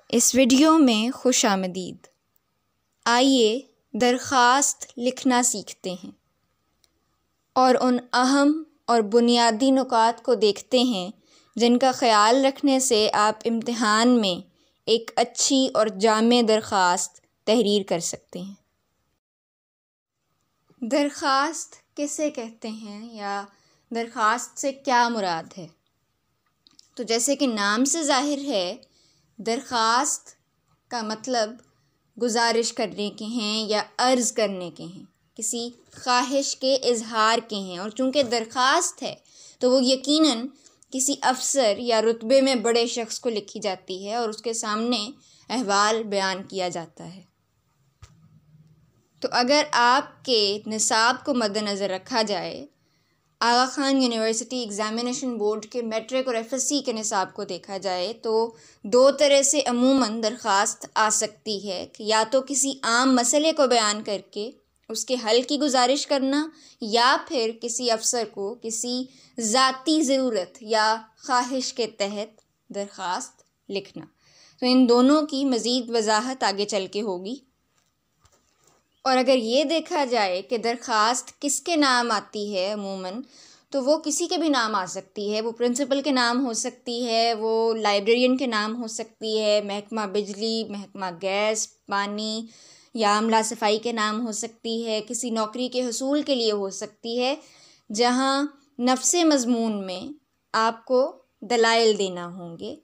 इस वीडियो में खुश आमदीद। आइए दरख्वास्त लिखना सीखते हैं और उन अहम और बुनियादी नुकात को देखते हैं जिनका ख़याल रखने से आप इम्तिहान में एक अच्छी और जामे दरख्वास्त तहरीर कर सकते हैं। दरख्वास्त किसे कहते हैं या दरख्वास्त से क्या मुराद है? तो जैसे कि नाम से ज़ाहिर है, दरख्वास्त का मतलब गुजारिश करने के हैं या अर्ज़ करने के हैं, किसी ख्वाहिश के इज़हार के हैं। और चूँकि दरख्वास्त है तो वो यकीनन किसी अफसर या रुतबे में बड़े शख्स को लिखी जाती है और उसके सामने अहवाल बयान किया जाता है। तो अगर आपके निसाब को मद्देनज़र रखा जाए, आगा खान यूनिवर्सिटी एग्ज़ामिनेशन बोर्ड के मैट्रिक और एफएससी के निसाब को देखा जाए तो दो तरह से अमूमन दरख्वास्त आ सकती है कि या तो किसी आम मसले को बयान करके उसके हल की गुजारिश करना या फिर किसी अफसर को किसी ज़ाती ज़रूरत या ख्वाहिश के तहत दरख्वास्त लिखना। तो इन दोनों की मज़ीद वजाहत आगे चल के होगी। और अगर ये देखा जाए कि दरख्वास्त किसके नाम आती है अमूमन, तो वो किसी के भी नाम आ सकती है। वो प्रिंसिपल के नाम हो सकती है, वो लाइब्रेरियन के नाम हो सकती है, महकमा बिजली, महकमा गैस, पानी या अमला सफाई के नाम हो सकती है, किसी नौकरी के हसूल के लिए हो सकती है जहाँ नफ्से मज़मून में आपको दलाइल देना होंगे,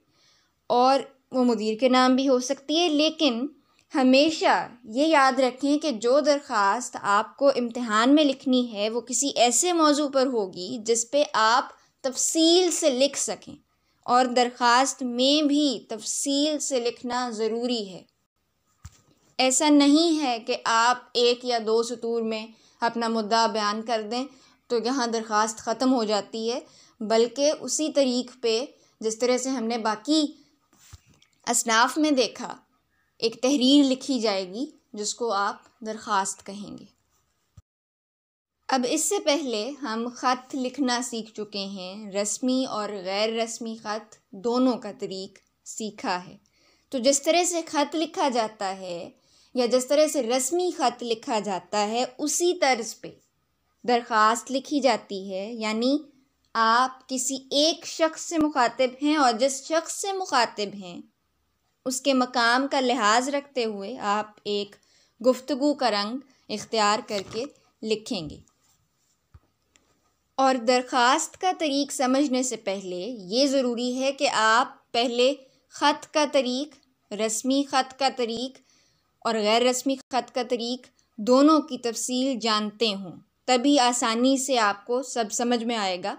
और वो मुदीर के नाम भी हो सकती है। लेकिन हमेशा ये याद रखें कि जो दरख्वास्त आपको इम्तिहान में लिखनी है वो किसी ऐसे मौजू पर होगी जिस पे आप तफसील से लिख सकें, और दरख्वास्त में भी तफसील से लिखना ज़रूरी है। ऐसा नहीं है कि आप एक या दो सतूर में अपना मुद्दा बयान कर दें तो यहाँ दरख्वास्त ख़त्म हो जाती है, बल्कि उसी तरीक़ पे जिस तरह से हमने बाकी असनाफ़ में देखा, एक तहरीर लिखी जाएगी जिसको आप दरख्वास्त कहेंगे। अब इससे पहले हम ख़त लिखना सीख चुके हैं, रस्मी और गैर रस्मी ख़त दोनों का तरीक़ सीखा है। तो जिस तरह से ख़त लिखा जाता है या जिस तरह से रस्मी ख़त लिखा जाता है उसी तर्ज पे दरख्वास्त लिखी जाती है। यानी आप किसी एक शख्स से मुखातिब हैं और जिस शख्स से मुखातिब हैं उसके मकाम का लिहाज रखते हुए आप एक गुफ्तगू का रंग इख्तियार करके लिखेंगे। और दरख्वास्त का तरीक़ समझने से पहले ये ज़रूरी है कि आप पहले ख़त का तरीक़, रस्मी ख़त का तरीक़ और गैर रस्मी ख़त का तरीक़ दोनों की तफसील जानते हों, तभी आसानी से आपको सब समझ में आएगा।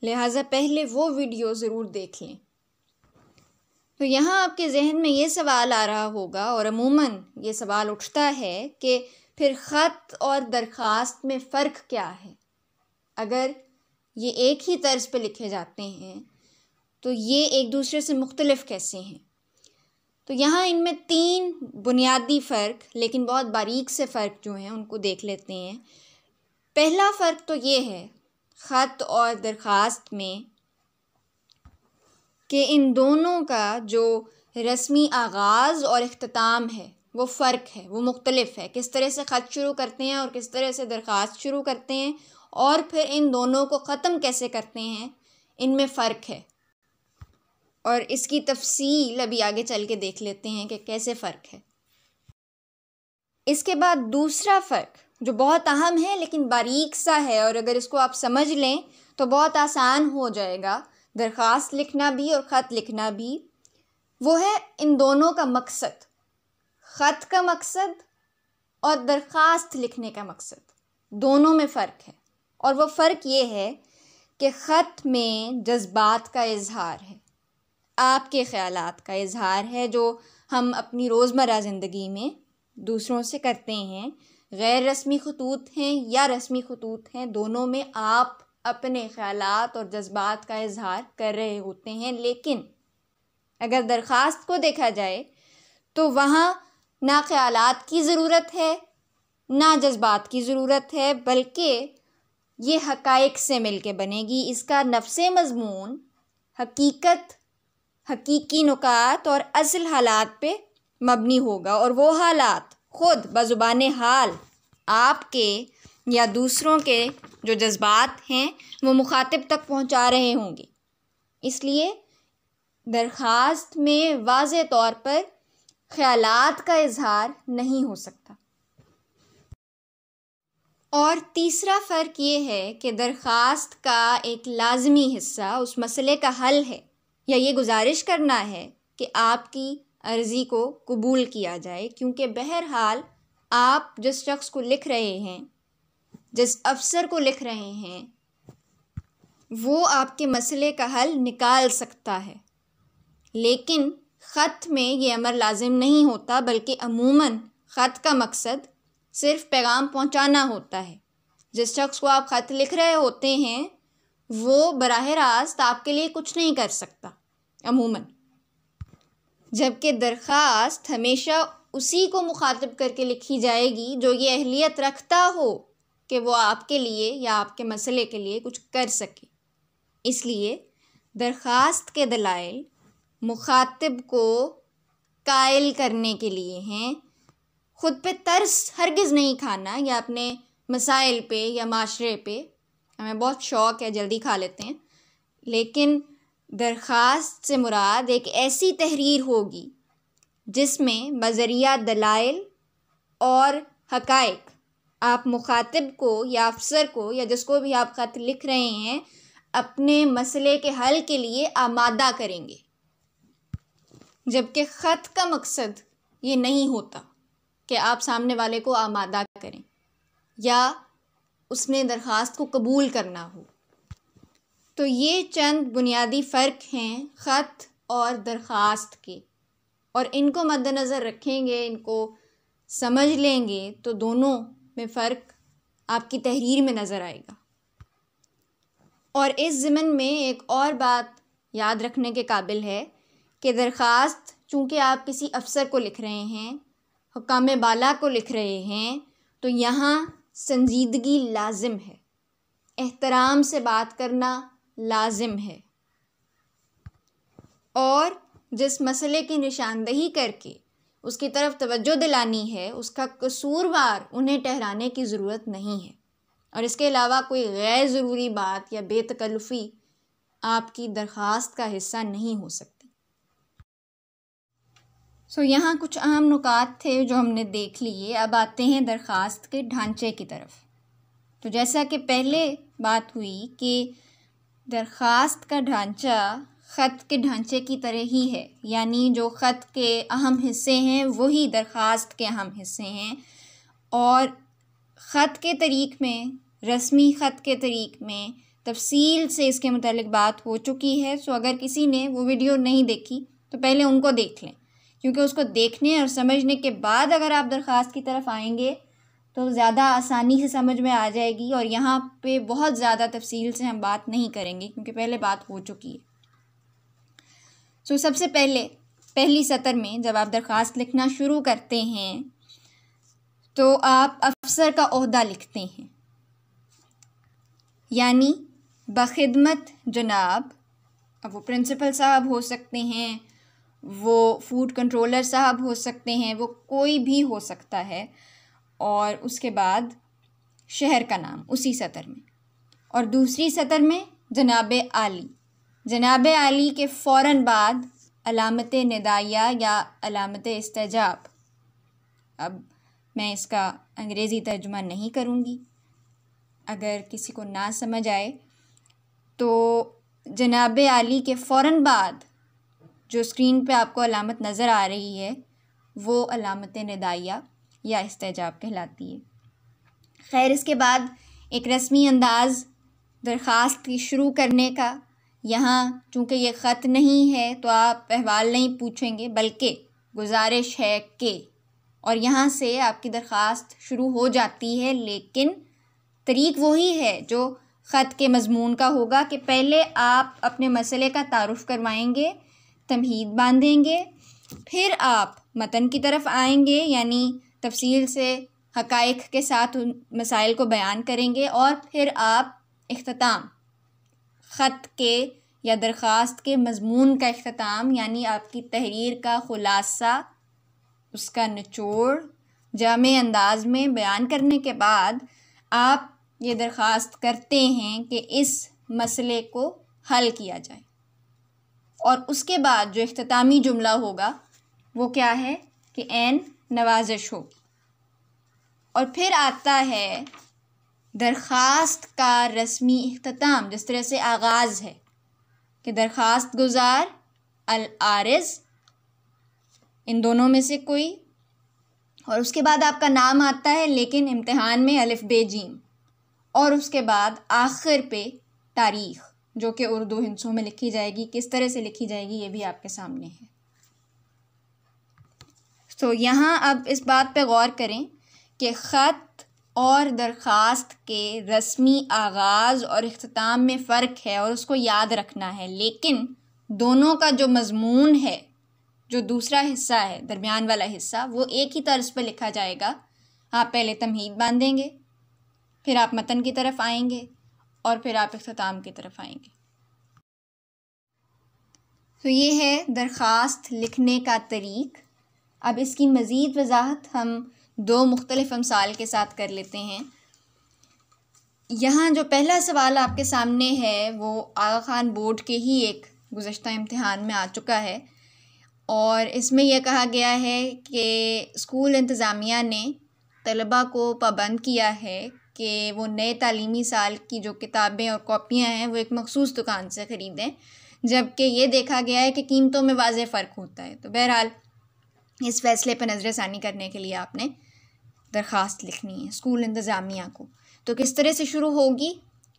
लिहाजा पहले वो वीडियो ज़रूर देख लें। तो यहाँ आपके जहन में ये सवाल आ रहा होगा, और अमूमन ये सवाल उठता है कि फिर ख़त और दरख्वास्त में फ़र्क क्या है? अगर ये एक ही तर्ज पे लिखे जाते हैं तो ये एक दूसरे से मुख्तलिफ कैसे हैं? तो यहाँ इनमें तीन बुनियादी फ़र्क, लेकिन बहुत बारीक से फ़र्क जो हैं उनको देख लेते हैं। पहला फ़र्क तो ये है ख़त और दरख्वास्त में कि इन दोनों का जो रस्मी आगाज़ और इख्तिताम है वो फ़र्क है, वो मुख्तलिफ है। किस तरह से ख़त शुरू करते हैं और किस तरह से दरख्वास्त शुरू करते हैं, और फिर इन दोनों को ख़त्म कैसे करते हैं, इनमें फ़र्क है। और इसकी तफसील अभी आगे चल के देख लेते हैं कि कैसे फ़र्क है। इसके बाद दूसरा फ़र्क जो बहुत अहम है लेकिन बारीक सा है, और अगर इसको आप समझ लें तो बहुत आसान हो जाएगा दरख्वास्त लिखना भी और ख़त लिखना भी, वो है इन दोनों का मकसद। ख़त का मकसद और दरख्वास्त लिखने का मकसद, दोनों में फ़र्क है। और वो फ़र्क ये है कि ख़त में जज्बात का इज़हार है, आपके ख़यालात का इज़हार है जो हम अपनी रोज़मर्रा ज़िंदगी में दूसरों से करते हैं। गैर रस्मी खतूत हैं या रस्मी खतूत हैं, दोनों में आप अपने ख़यालात और जज्बात का इज़हार कर रहे होते हैं। लेकिन अगर दरख्वास्त को देखा जाए तो वहाँ ना ख़यालात की ज़रूरत है ना जज्बात की ज़रूरत है, बल्कि ये हक़ाइक़ से मिल के बनेगी। इसका नफ्से मज़मून, हकीकत, हकीकी नुकात और असल हालात पे मबनी होगा, और वो हालात ख़ुद बज़ुबान हाल आपके या दूसरों के जो जज्बात हैं वो मुखातिब तक पहुंचा रहे होंगे। इसलिए दरख्वास्त में वाज़े तौर पर ख़यालात का इज़हार नहीं हो सकता। और तीसरा फ़र्क ये है कि दरख्वास्त का एक लाज़मी हिस्सा उस मसले का हल है या ये गुजारिश करना है कि आपकी अर्ज़ी को कबूल किया जाए, क्योंकि बहरहाल आप जिस शख्स को लिख रहे हैं, जिस अफ़सर को लिख रहे हैं, वो आपके मसले का हल निकाल सकता है। लेकिन ख़त में ये अमर लाजिम नहीं होता, बल्कि अमूमन ख़त का मकसद सिर्फ़ पैगाम पहुंचाना होता है। जिस शख्स को आप ख़त लिख रहे होते हैं वो बराह रास्त आपके लिए कुछ नहीं कर सकता अमूमन, जबकि दरख्वास्त हमेशा उसी को मुखातिब करके लिखी जाएगी जो ये अहलियत रखता हो कि वो आपके लिए या आपके मसले के लिए कुछ कर सके। इसलिए दरख्वास्त के दलाइल मुखातिब को कायल करने के लिए हैं, ख़ुद पे तरस हरगिज़ नहीं खाना या अपने मसाइल पे या माशरे पे हमें बहुत शौक़ है जल्दी खा लेते हैं, लेकिन दरख्वास्त से मुराद एक ऐसी तहरीर होगी जिसमें बज़रिया दलाइल और हक़ाइक़ आप मुखातिब को या अफ़सर को या जिसको भी आप ख़त लिख रहे हैं अपने मसले के हल के लिए आमादा करेंगे। जबकि ख़त का मकसद ये नहीं होता कि आप सामने वाले को आमादा करें या उसने दरख्वास्त को कबूल करना हो। तो ये चंद बुनियादी फ़र्क हैं ख़त और दरख्वास्त के, और इनको मद्देनज़र रखेंगे, इनको समझ लेंगे तो दोनों में फ़र्क आपकी तहरीर में नज़र आएगा। और इस ज़िमन में एक और बात याद रखने के काबिल है कि दरख्वास्त चूँकि आप किसी अफ़सर को लिख रहे हैं, हुक्काम बाला को लिख रहे हैं, तो यहाँ संजीदगी लाजिम है, एहतराम से बात करना लाजिम है, और जिस मसले की निशानदही करके उसकी तरफ तवज्जो दिलानी है उसका कसूरवार उन्हें ठहराने की ज़रूरत नहीं है, और इसके अलावा कोई गैर ज़रूरी बात या बेतकल्लुफ़ी आपकी दरख्वास्त का हिस्सा नहीं हो सकती। यहाँ कुछ अहम नुकात थे जो हमने देख लिए। अब आते हैं दरख्वास्त के ढांचे की तरफ। तो जैसा कि पहले बात हुई कि दरख्वास्त का ढांचा ख़त के ढांचे की तरह ही है, यानी जो ख़त के अहम हिस्से हैं वही दरख्वास्त के अहम हिस्से हैं, और ख़त के तरीक़ में, रस्मी ख़त के तरीक़ में तफसील से इसके मुतालिक बात हो चुकी है। सो अगर किसी ने वो वीडियो नहीं देखी तो पहले उनको देख लें, क्योंकि उसको देखने और समझने के बाद अगर आप दरख्वास्त की तरफ आएंगे तो ज़्यादा आसानी से समझ में आ जाएगी। और यहाँ पे बहुत ज़्यादा तफसील से हम बात नहीं करेंगे क्योंकि पहले बात हो चुकी है। सबसे पहले पहली सतर में जब आप दरख्वास्त लिखना शुरू करते हैं तो आप अफ़सर का ओहदा लिखते हैं, यानी बख़िदमत जनाब। अब वो प्रिंसिपल साहब हो सकते हैं, वो फूड कंट्रोलर साहब हो सकते हैं, वो कोई भी हो सकता है, और उसके बाद शहर का नाम उसी सतर में। और दूसरी सतर में जनाब आली, जनाब आली के फ़ौरन बाद अलामत निदाया या अलामत इस्तेजाब। अब मैं इसका अंग्रेज़ी तर्जुमा नहीं करूँगी, अगर किसी को ना समझ आए तो जनाब आली के फ़ौरन बाद जो स्क्रीन पे आपको अलामत नज़र आ रही है वो अलामत निदाया या इस्तेजाब कहलाती है। खैर, इसके बाद एक रस्मी अंदाज़ दरख्वास्त की शुरू करने का। यहाँ चूँकि ये ख़त नहीं है तो आप अहवाल नहीं पूछेंगे बल्कि गुजारिश है कि, और यहाँ से आपकी दरख्वास्त शुरू हो जाती है। लेकिन तरीक़ वही है जो ख़त के मज़मून का होगा कि पहले आप अपने मसले का तारुफ़ करवाएंगे, तमहीद बांधेंगे, फिर आप मतन की तरफ आएंगे, यानी तफसील से हक़ाइक़ के साथ उन मसाइल को बयान करेंगे, और फिर आप इख्तिताम ख़त के या दरख्वास्त के मज़मून का इख्तिताम, यानी आपकी तहरीर का ख़ुलासा, उसका निचोड़ जामे अंदाज में बयान करने के बाद आप ये दरख्वास्त करते हैं कि इस मसले को हल किया जाए। और उसके बाद जो इख्तितामी जुमला होगा वो क्या है कि ऐन नवाजिश हो। और फिर आता है दरख्वास्त का रस्मी इख्तिताम, जिस तरह से आगाज़ है कि दरख्वास्त गुज़ार, अल आरिज़, इन दोनों में से कोई, और उसके बाद आपका नाम आता है लेकिन इम्तिहान में अलिफ बे जीम, और उसके बाद आखिर पे तारीख़, जो कि उर्दू हिंसों में लिखी जाएगी। किस तरह से लिखी जाएगी ये भी आपके सामने है। तो यहाँ अब इस बात पे गौर करें कि ख़त और दरख्वास्त के रस्मी आगाज़ और इख्तिताम में फ़र्क है और उसको याद रखना है, लेकिन दोनों का जो मज़मून है, जो दूसरा हिस्सा है, दरमियान वाला हिस्सा, वो एक ही तर्ज पर लिखा जाएगा। आप पहले तमहीद बांधेंगे, फिर आप मतन की तरफ आएंगे और फिर आप इख्तिताम की तरफ आएंगे। तो ये है दरख्वास्त लिखने का तरीक़। अब इसकी मज़ीद वजाहत हम दो मुख्तलिफ़ अमसाल के साथ कर लेते हैं। यहाँ जो पहला सवाल आपके सामने है वो आगा खान बोर्ड के ही एक गुज़श्ता इम्तिहान में आ चुका है, और इसमें यह कहा गया है कि स्कूल इंतज़ामिया ने तलबा को पाबंद किया है कि वो नए तालीमी साल की जो किताबें और कॉपियाँ हैं वो एक मखसूस दुकान से ख़रीदें, जबकि ये देखा गया है कि कीमतों में वाज़ेह फ़र्क होता है। तो बहरहाल इस फ़ैसले पर नज़रसानी करने के लिए आपने दरख्वास्त लिखनी है स्कूल इंतज़ामिया को। तो किस तरह से शुरू होगी?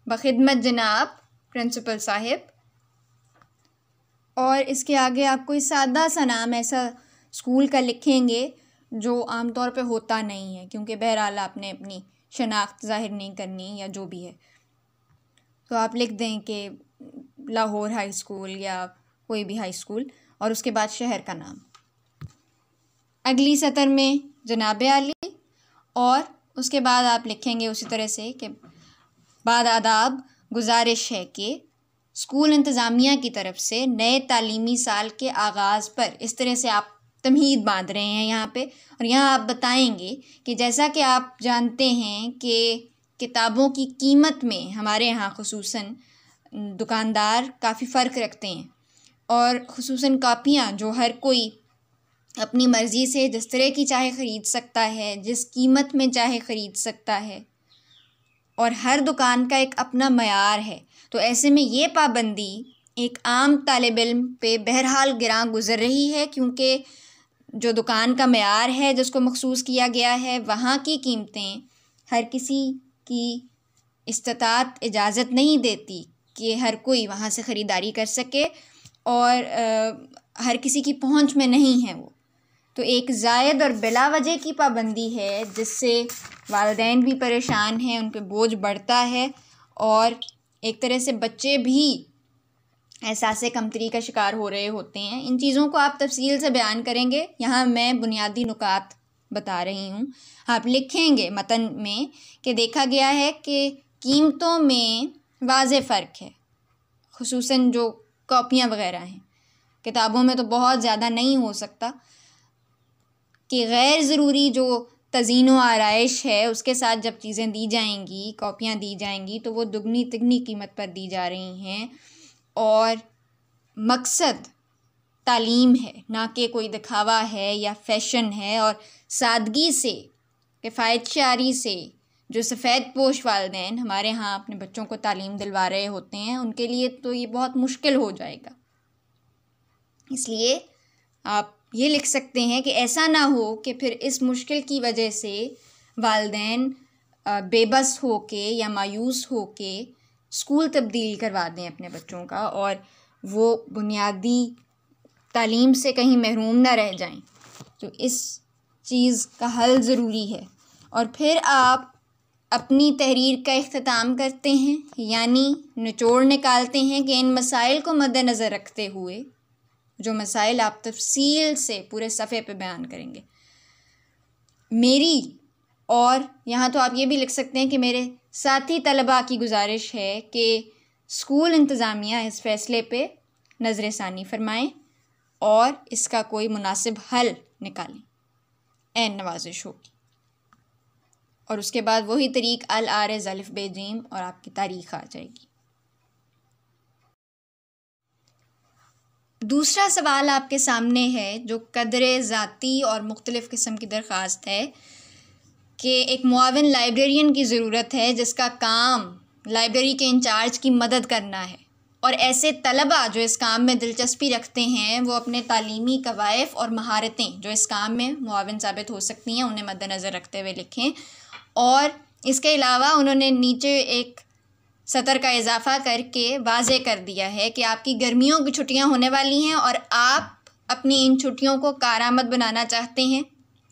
बख़िदमत जनाब प्रिंसिपल साहिब, और इसके आगे आप कोई सादा सा नाम ऐसा स्कूल का लिखेंगे जो आम तौर पे होता नहीं है, क्योंकि बहरहाल आपने अपनी शनाख्त ज़ाहिर नहीं करनी या जो भी है। तो आप लिख दें कि लाहौर हाई स्कूल या कोई भी हाई स्कूल, और उसके बाद शहर का नाम। अगली सतर में जनाब आली, और उसके बाद आप लिखेंगे उसी तरह से कि बाद आदाब गुजारिश है कि स्कूल इंतज़ामिया की तरफ से नए तालीमी साल के आगाज़ पर, इस तरह से आप तमहीद बांध रहे हैं यहाँ पे। और यहाँ आप बताएंगे कि जैसा कि आप जानते हैं कि किताबों की कीमत में हमारे यहाँ ख़ुसूसन दुकानदार काफ़ी फ़र्क रखते हैं, और ख़ुसूसन कापियाँ जो हर कोई अपनी मर्ज़ी से जिस तरह की चाहे ख़रीद सकता है, जिस कीमत में चाहे ख़रीद सकता है, और हर दुकान का एक अपना मयार है। तो ऐसे में ये पाबंदी एक आम तालिब इल्म पे बहरहाल गिरां गुज़र रही है, क्योंकि जो दुकान का मयार है जिसको मखसूस किया गया है, वहाँ की कीमतें हर किसी की इस्तात इजाज़त नहीं देती कि हर कोई वहाँ से ख़रीदारी कर सके, और हर किसी की पहुँच में नहीं है वो। तो एक ज़ायद और बिला वजह की पाबंदी है, जिससे वालिदैन भी परेशान हैं, उन पे बोझ बढ़ता है, और एक तरह से बच्चे भी एहसास कमतरी का शिकार हो रहे होते हैं। इन चीज़ों को आप तफसील से बयान करेंगे, यहाँ मैं बुनियादी नुकात बता रही हूँ। आप लिखेंगे मतन में कि देखा गया है कि कीमतों में वाज़ेह फ़र्क है, ख़ुसूसन जो कॉपियाँ वग़ैरह हैं। किताबों में तो बहुत ज़्यादा नहीं हो सकता कि गैर ज़रूरी जो तज़ीन व आराइश है उसके साथ जब चीज़ें दी जाएंगी, कॉपियाँ दी जाएंगी, तो वो दुगनी तिगनी कीमत पर दी जा रही हैं, और मकसद तालीम है, ना कि कोई दिखावा है या फ़ैशन है। और सादगी से, किफ़ायतशारी से जो सफ़ेद पोश वालिदैन हमारे यहाँ अपने बच्चों को तालीम दिलवा रहे होते हैं, उनके लिए तो ये बहुत मुश्किल हो जाएगा। इसलिए आप ये लिख सकते हैं कि ऐसा ना हो कि फिर इस मुश्किल की वजह से वालिदैन बेबस हो के या मायूस हो के स्कूल तब्दील करवा दें अपने बच्चों का, और वो बुनियादी तालीम से कहीं महरूम ना रह जाएं। तो इस चीज़ का हल ज़रूरी है। और फिर आप अपनी तहरीर का इख्तिताम करते हैं, यानी निचोड़ निकालते हैं कि इन मसाइल को मद्देनज़र रखते हुए, जो मसाइल आप तफसील से पूरे सफ़े पे बयान करेंगे, मेरी, और यहाँ तो आप ये भी लिख सकते हैं कि मेरे साथी तलबा की गुजारिश है कि स्कूल इंतज़ामिया इस फ़ैसले पे नज़र षानी फ़रमाएँ और इसका कोई मुनासिब हल निकालें, ऐन नवाजिश होगी। और उसके बाद वही तरीक़ अल आरिज़ अलिफ़ बे जीम और आपकी तारीख़ आ जाएगी। दूसरा सवाल आपके सामने है जो कदरे ज़ाती और मुख्तलिफ़ किस्म की दरख्वास्त है कि एक मुआविन लाइब्रेरियन की ज़रूरत है जिसका काम लाइब्रेरी के इंचार्ज की मदद करना है, और ऐसे तलबा जो इस काम में दिलचस्पी रखते हैं वो अपने तालीमी कवायफ और महारतें जो इस काम में मुआविन साबित हो सकती हैं उन्हें मद्देनज़र रखते हुए लिखें। और इसके अलावा उन्होंने नीचे एक सतर का इजाफ़ा करके वाज़े कर दिया है कि आपकी गर्मियों की छुट्टियां होने वाली हैं और आप अपनी इन छुट्टियों को कारआमद बनाना चाहते हैं,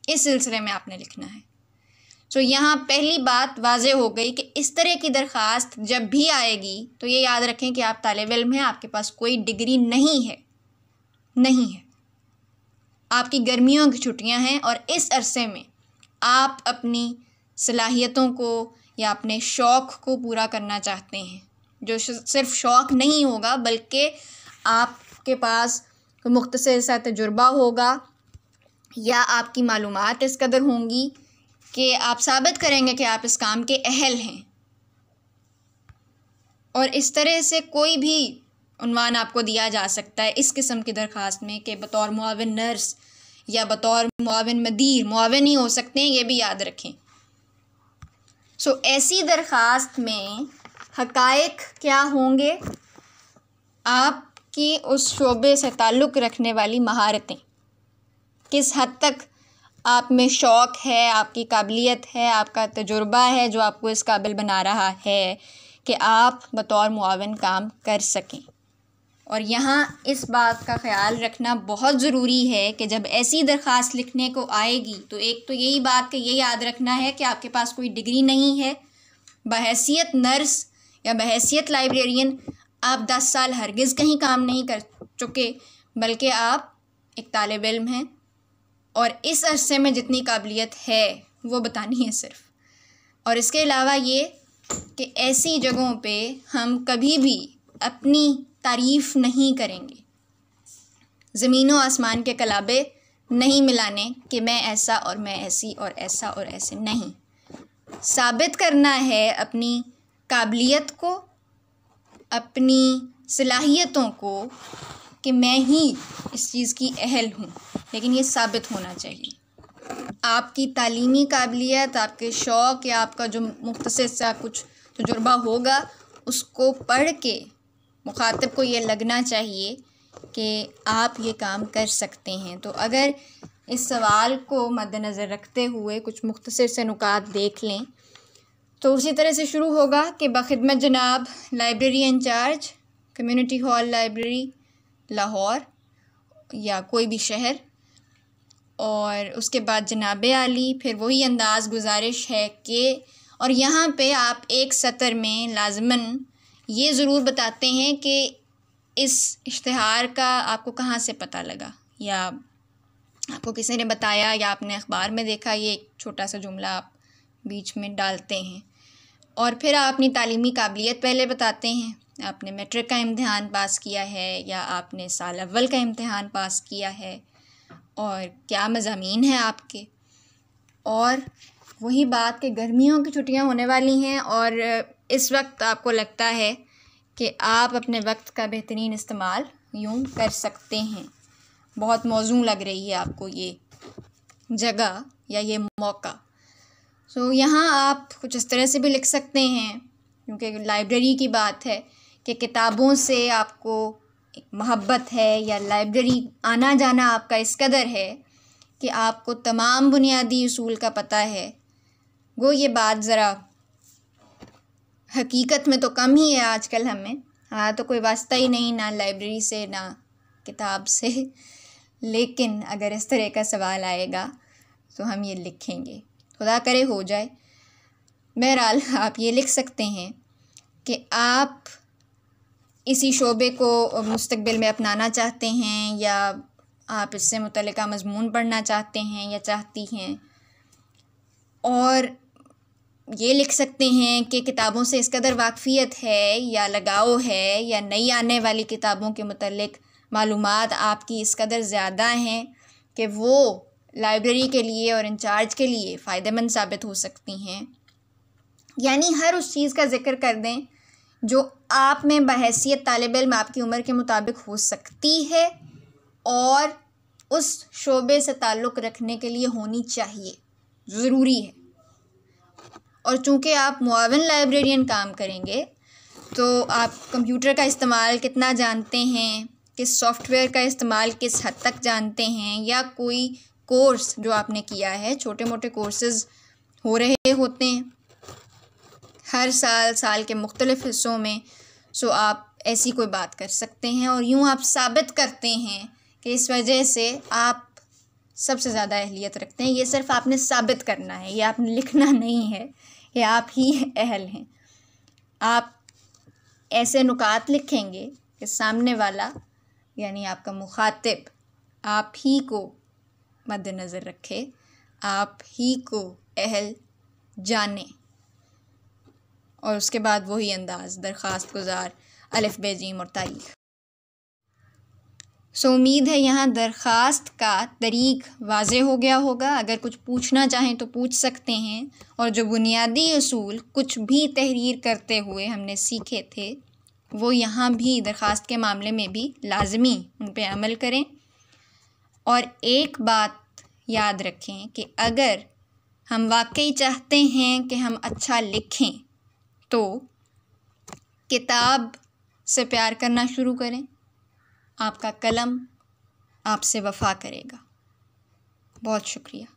इस सिलसिले में आपने लिखना है। तो यहाँ पहली बात वाज़े हो गई कि इस तरह की दरख्वास्त जब भी आएगी तो ये याद रखें कि आप तालिब इल्म हैं, आपके पास कोई डिग्री नहीं है, आपकी गर्मियों की छुट्टियां हैं और इस अरसे में आप अपनी सलाहियतों को या अपने शौक़ को पूरा करना चाहते हैं, जो सिर्फ़ शौक़ नहीं होगा बल्कि आपके पास मुख्तसर सा तजुर्बा होगा या आपकी मालूमात इस कदर होंगी कि आप साबित करेंगे कि आप इस काम के अहल हैं। और इस तरह से कोई भी उन्वान आपको दिया जा सकता है इस किस्म की दरख्वास्त में कि बतौर मुआविन नर्स या बतौर मुआविन मदीर, मुआविन ही हो सकते हैं, ये भी याद रखें। ऐसी दरख्वास्त में हक़ाइक़ क्या होंगे? आपकी उस शोबे से ताल्लुक़ रखने वाली महारतें, किस हद तक आप में शौक़ है, आपकी काबिलियत है, आपका तजुर्बा है जो आपको इस काबिल बना रहा है कि आप बतौर मुआविन काम कर सकें। और यहाँ इस बात का ख़याल रखना बहुत ज़रूरी है कि जब ऐसी दरख्वास्त लिखने को आएगी तो एक तो यही बात कि ये याद रखना है कि आपके पास कोई डिग्री नहीं है, बहैसियत नर्स या बहैसियत लाइब्रेरियन आप 10 साल हरगिज़ कहीं काम नहीं कर चुके, बल्कि आप एक तालिब इल्म हैं और इस अरसे में जितनी काबिलियत है वो बतानी है सिर्फ़। और इसके अलावा ये कि ऐसी जगहों पे हम कभी भी अपनी तारीफ़ नहीं करेंगे, ज़मीन व आसमान के कलाबे नहीं मिलाने कि मैं ऐसा और मैं ऐसी और ऐसा और ऐसे नहीं। साबित करना है अपनी काबिलियत को, अपनी सलाहियतों को कि मैं ही इस चीज़ की अहल हूँ, लेकिन ये साबित होना चाहिए। आपकी तालीमी काबिलियत, आपके शौक़ या आपका जो मुख्तसर सा कुछ तजुर्बा होगा उसको पढ़ के मुखातिब को ये लगना चाहिए कि आप ये काम कर सकते हैं। तो अगर इस सवाल को मद्देनज़र रखते हुए कुछ मुख्तसर से नुकात देख लें तो उसी तरह से शुरू होगा कि बख़िदमत जनाब library incharge, community hall library Lahore या कोई भी शहर, और उसके बाद जनाब आली, फिर वही अंदाज़ गुजारिश है कि, और यहाँ पे आप एक सतर में लाज़िमन ये ज़रूर बताते हैं कि इस इश्तिहार का आपको कहाँ से पता लगा या आपको किसी ने बताया या आपने अखबार में देखा, ये एक छोटा सा जुमला आप बीच में डालते हैं। और फिर आप अपनी तालीमी काबिलियत पहले बताते हैं, आपने मैट्रिक का इम्तिहान पास किया है या आपने साल अव्वल का इम्तिहान पास किया है और क्या मज़ामीन है आपके। और वही बात कि गर्मियों की छुट्टियां होने वाली हैं और इस वक्त आपको लगता है कि आप अपने वक्त का बेहतरीन इस्तेमाल यूँ कर सकते हैं, बहुत मौजूद लग रही है आपको ये जगह या ये मौका। यहाँ आप कुछ इस तरह से भी लिख सकते हैं, क्योंकि लाइब्रेरी की बात है कि किताबों से आपको एक मोहब्बत है या लाइब्रेरी आना जाना आपका इस कदर है कि आपको तमाम बुनियादी उसूल का पता है। वो ये बात ज़रा हकीकत में तो कम ही है आजकल हमें, हाँ तो कोई वास्ता ही नहीं ना लाइब्रेरी से ना किताब से, लेकिन अगर इस तरह का सवाल आएगा तो हम ये लिखेंगे, खुदा करे हो जाए। बहरहाल आप ये लिख सकते हैं कि आप इसी शोबे को मुस्तकबिल में अपनाना चाहते हैं या आप इससे मुतल्लिका मज़मून पढ़ना चाहते हैं या चाहती हैं, और ये लिख सकते हैं कि किताबों से इस कदर वाकफ़ियत है या लगाव है या नई आने वाली किताबों के मुतल्लिक़ मालूमात आपकी इस कदर ज़्यादा हैं कि वो लाइब्रेरी के लिए और इंचार्ज के लिए फ़ायदेमंद साबित हो सकती हैं। यानी हर उस चीज़ का ज़िक्र कर दें जो आप में बहैसियत तालिब इल्म आपकी उम्र के मुताबिक हो सकती है और उस शोबे से ताल्लुक़ रखने के लिए होनी चाहिए, ज़रूरी है। और चूँकि आप मुआविन लाइब्रेरियन काम करेंगे तो आप कंप्यूटर का इस्तेमाल कितना जानते हैं, किस सॉफ्टवेयर का इस्तेमाल किस हद तक जानते हैं, या कोई कोर्स जो आपने किया है, छोटे मोटे कोर्सेज़ हो रहे होते हैं हर साल के मुख्तलिफ़ हिस्सों में। सो आप ऐसी कोई बात कर सकते हैं और यूँ आप साबित करते हैं कि इस वजह से आप सबसे ज़्यादा अहलियत रखते हैं। ये सिर्फ़ आपने साबित करना है, ये आपने लिखना नहीं है, ये आप ही अहल हैं। आप ऐसे नुकात लिखेंगे कि सामने वाला यानी आपका मुखातिब आप ही को मद्देनज़र रखे, आप ही को अहल जाने, और उसके बाद वही अंदाज़ दरख्वास्त गुज़ार अलिफ बे जीम और तारीख़। सो उम्मीद है यहाँ दरख्वास्त का तरीक़ वाज़े हो गया होगा। अगर कुछ पूछना चाहें तो पूछ सकते हैं, और जो बुनियादी उसूल कुछ भी तहरीर करते हुए हमने सीखे थे वो यहाँ भी दरख्वास्त के मामले में भी लाज़मी उन पे अमल करें। और एक बात याद रखें कि अगर हम वाकई चाहते हैं कि हम अच्छा लिखें तो किताब से प्यार करना शुरू करें। आपका कलम आपसे वफ़ा करेगा। बहुत शुक्रिया।